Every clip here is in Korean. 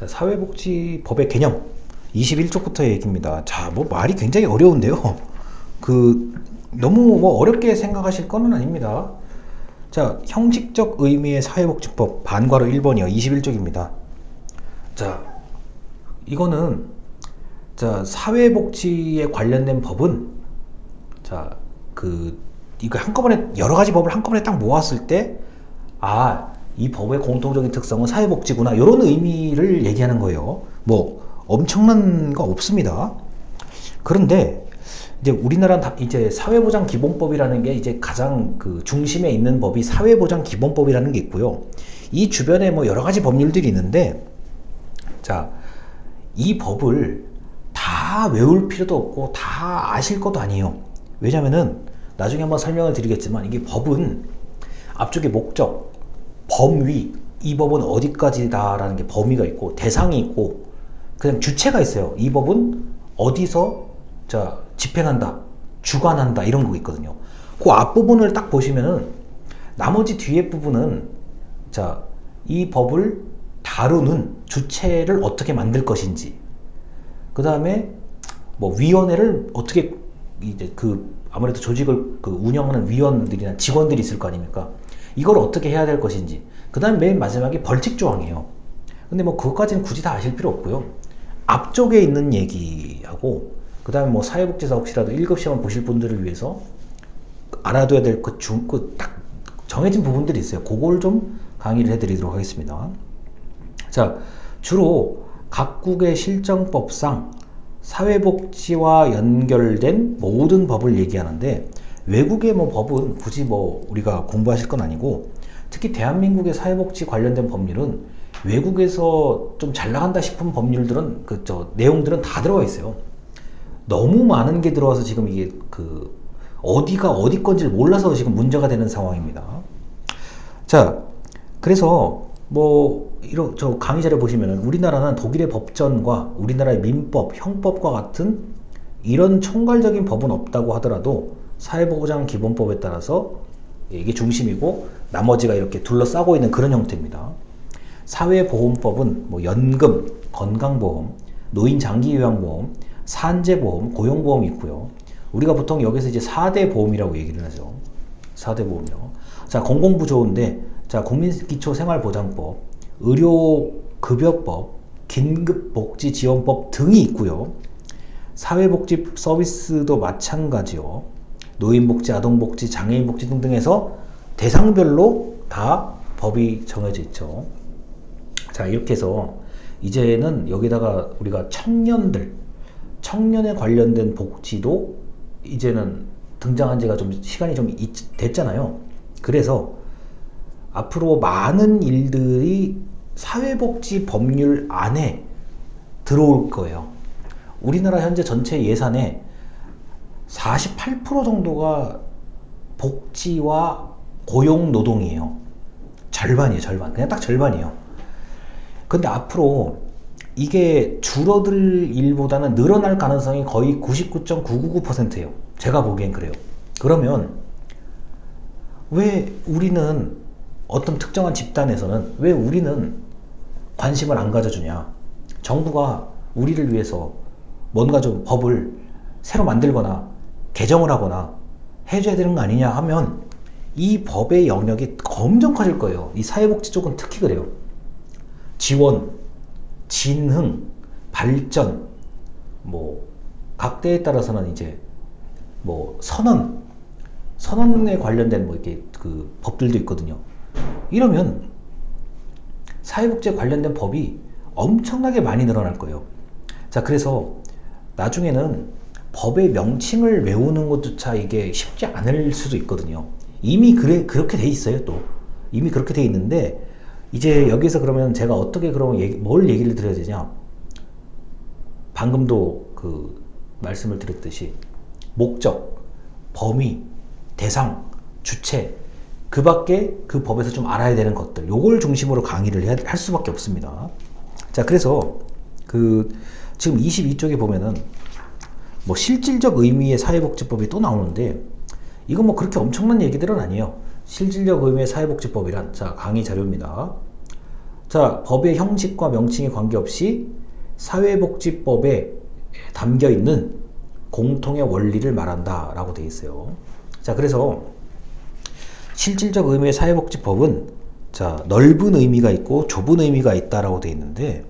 자, 사회복지법의 개념 21쪽부터의 얘기입니다. 자, 뭐 말이 굉장히 어려운데요. 너무 뭐 어렵게 생각하실 건 아닙니다. 자, 형식적 의미의 사회복지법 반괄호 1번이요. 21쪽입니다. 자, 이거는 사회복지에 관련된 법은 이거 한꺼번에 여러 가지 법을 한꺼번에 딱 모았을 때 이 법의 공통적인 특성은 사회복지구나, 이런 의미를 얘기하는 거예요. 뭐 엄청난 거 없습니다. 그런데 이제 우리나라 이제 사회보장기본법이라는 게 이제 가장 중심에 있는 법이 사회보장기본법이라는 게 있고요. 이 주변에 뭐 여러 가지 법률들이 있는데, 이 법을 다 외울 필요도 없고 다 아실 것도 아니에요. 왜냐면은 나중에 한번 설명을 드리겠지만, 이게 법은 앞쪽에 목적, 범위, 이 법은 어디까지다라는 게 범위가 있고 대상이 있고 그냥 주체가 있어요. 이 법은 어디서 집행한다, 주관한다, 이런 거 있거든요. 그 앞부분을 딱 보시면은 나머지 뒤에 부분은 이 법을 다루는 주체를 어떻게 만들 것인지, 그 다음에 뭐 위원회를 어떻게 이제 아무래도 조직을 운영하는 위원들이나 직원들이 있을 거 아닙니까? 이걸 어떻게 해야 될 것인지, 그 다음에 맨 마지막에 벌칙 조항이에요. 근데 뭐 그것까지는 굳이 다 아실 필요 없고요. 앞쪽에 있는 얘기하고, 그 다음에 뭐 사회복지사 혹시라도 1급 시험 보실 분들을 위해서 알아둬야 될 딱 정해진 부분들이 있어요. 그걸 좀 강의를 해드리도록 하겠습니다. 자, 주로 각국의 실정법상 사회복지와 연결된 모든 법을 얘기하는데, 외국의 뭐 법은 굳이 뭐 우리가 공부하실 건 아니고, 특히 대한민국의 사회복지 관련된 법률은 외국에서 좀 잘 나간다 싶은 법률들은 내용들은 다 들어가 있어요. 너무 많은 게 들어와서 지금 이게 어디가 어디 건지를 몰라서 지금 문제가 되는 상황입니다. 자, 그래서 뭐 저 강의 자료 보시면은 우리나라는 독일의 법전과 우리나라의 민법, 형법과 같은 이런 총괄적인 법은 없다고 하더라도 사회보장기본법에 따라서 이게 중심이고 나머지가 이렇게 둘러싸고 있는 그런 형태입니다. 사회보험법은 뭐 연금, 건강보험, 노인장기요양보험, 산재보험, 고용보험이 있고요. 우리가 보통 여기서 이제 4대 보험이라고 얘기를 하죠. 4대 보험이요. 자, 공공부조인데, 국민기초생활보장법, 의료급여법, 긴급복지지원법 등이 있고요. 사회복지 서비스도 마찬가지요. 노인복지, 아동복지, 장애인복지 등등 해서 대상별로 다 법이 정해져 있죠. 자, 이렇게 해서 이제는 여기다가 우리가 청년에 관련된 복지도 이제는 등장한 지가 좀 시간이 좀 됐잖아요. 그래서 앞으로 많은 일들이 사회복지 법률 안에 들어올 거예요. 우리나라 현재 전체 예산의 48% 정도가 복지와 고용노동이에요. 절반이에요, 절반. 그냥 딱 절반이에요. 근데 앞으로 이게 줄어들 일보다는 늘어날 가능성이 거의 99.999%예요. 제가 보기엔 그래요. 그러면 왜 우리는, 어떤 특정한 집단에서는 왜 우리는 관심을 안 가져주냐? 정부가 우리를 위해서 뭔가 좀 법을 새로 만들거나 개정을 하거나 해줘야 되는 거 아니냐 하면, 이 법의 영역이 엄청 커질 거예요. 이 사회복지 쪽은 특히 그래요. 지원, 진흥, 발전, 뭐 각 때에 따라서는 이제 뭐 선언에 관련된 뭐 이렇게 법들도 있거든요. 이러면 사회복지에 관련된 법이 엄청나게 많이 늘어날 거예요. 자, 그래서 나중에는 법의 명칭을 외우는 것조차 이게 쉽지 않을 수도 있거든요. 이미 그렇게 돼 있어요. 또 이미 그렇게 돼 있는데, 이제 여기서 그러면 제가 어떻게 그러면 뭘 얘기를 드려야 되냐? 방금도 말씀을 드렸듯이 목적, 범위, 대상, 주체, 그 밖에 그 법에서 좀 알아야 되는 것들, 요걸 중심으로 강의를 할 수밖에 없습니다. 자, 그래서 지금 22쪽에 보면은 뭐 실질적 의미의 사회복지법이 또 나오는데, 이건 뭐 그렇게 엄청난 얘기들은 아니에요. 실질적 의미의 사회복지법이란, 자, 강의 자료입니다. 자, 법의 형식과 명칭에 관계없이 사회복지법에 담겨 있는 공통의 원리를 말한다 라고 되어 있어요. 자, 그래서 실질적 의미의 사회복지법은 자, 넓은 의미가 있고 좁은 의미가 있다라고 되어 있는데,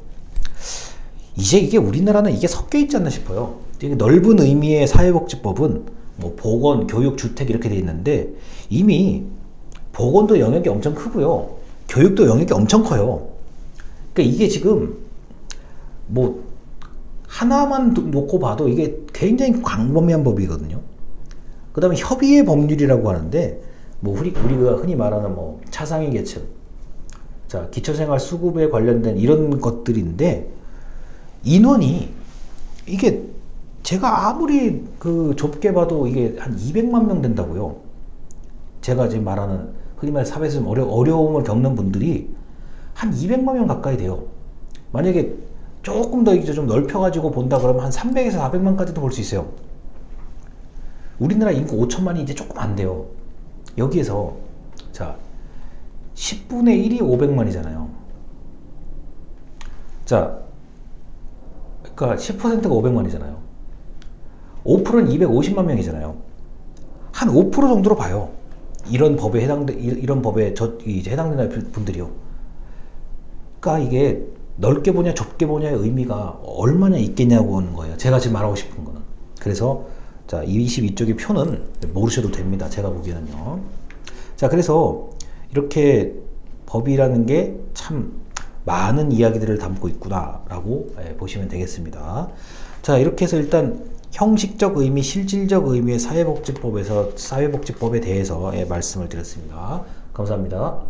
이제 이게 우리나라는 이게 섞여 있지 않나 싶어요. 이게 넓은 의미의 사회복지법은 뭐 보건, 교육, 주택 이렇게 되어 있는데, 이미 보건도 영역이 엄청 크고요, 교육도 영역이 엄청 커요. 그러니까 이게 지금 뭐 하나만 놓고 봐도 이게 굉장히 광범위한 법이거든요. 그 다음에 협의의 법률이라고 하는데, 뭐 우리가 흔히 말하는 뭐 차상위 계층, 자, 기초생활 수급에 관련된 이런 것들인데, 인원이 이게 제가 아무리 그 좁게 봐도 이게 한 200만 명 된다고요. 제가 지금 말하는 흔히 말해 사회에서 좀 어려움을 겪는 분들이 한 200만 명 가까이 돼요. 만약에 조금 더 이제 좀 넓혀가지고 본다 그러면 한 300에서 400만까지도 볼 수 있어요. 우리나라 인구 5천만이 이제 조금 안 돼요. 여기에서 자, 10분의 1이 500만이잖아요. 자, 그러니까 10%가 500만이잖아요. 5%는 250만 명이잖아요. 한 5% 정도로 봐요. 이런 법에 해당되는 분들이요. 그러니까 이게 넓게 보냐 좁게 보냐의 의미가 얼마나 있겠냐고 하는 거예요. 제가 지금 말하고 싶은 거는. 그래서 자, 22쪽의 표는 모르셔도 됩니다. 제가 보기에는요. 자, 그래서 이렇게 법이라는 게 참 많은 이야기들을 담고 있구나라고 보시면 되겠습니다. 자, 이렇게 해서 일단 형식적 의미, 실질적 의미의 사회복지법에 대해서 말씀을 드렸습니다. 감사합니다.